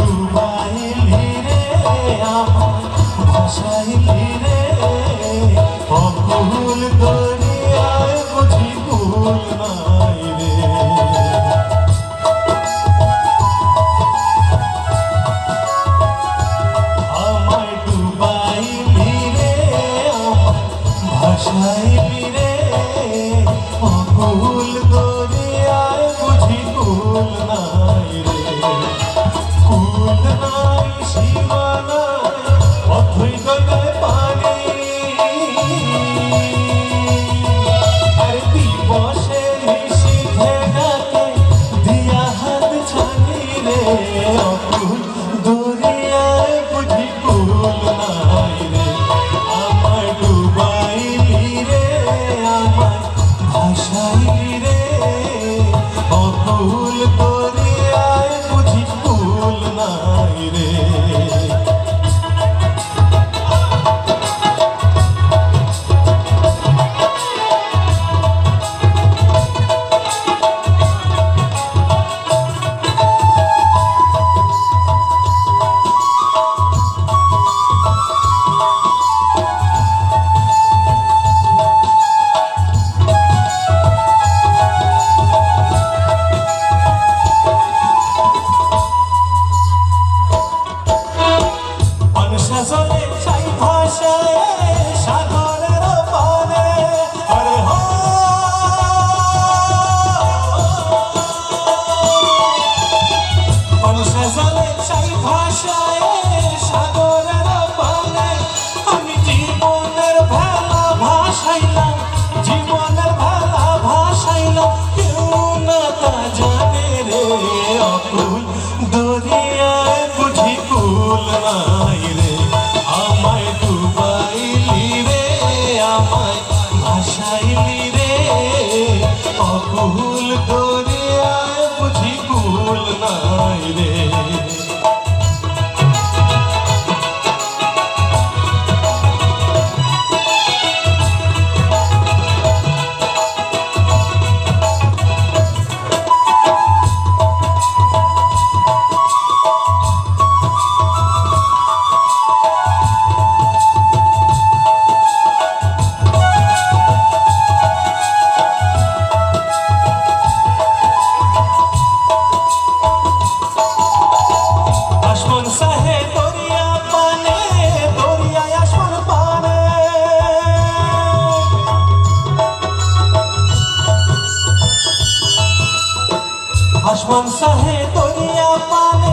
ডুবাইলি রে আমায় ভাসাইলি রে অকুল দরিয়ায় বুঝি কুল নাই রে আমায় ডুবাইলি রে আমায় ভাসাইলি রে অকুল দরিয়ায় বুঝি কুল নাই রে কুল নাই সীমা নাই অথই গঙ্গায় পানি আর দিবসে নিশীথে ডাকে দিয়া হাত ছানি রে অকুল দরিয়ায় বুঝি কুল নাই রে আমায় ডুবাইলি রে আমায় ভাসাইলি রে অকুল দরিয়ায় বুঝি কুল নাই রে সাজলে ছাই ভাষায় সাগরের পানে আরে হো সাজলে ছাই ভাষায় সাগরের পানে আমি জীবনের ভেলা ভাসাইলাম জীবনের ভেলা ভাসাইলাম কেউ না তা জানে রে অকুল দরিয়ায় বুঝি কুল নাই রে আমায় ডুবাইলি রে আমায় ভাসাইলি রে অকুল দরিয়ায় বুঝি কুল নাই রে आसमान साहे दरिया पाने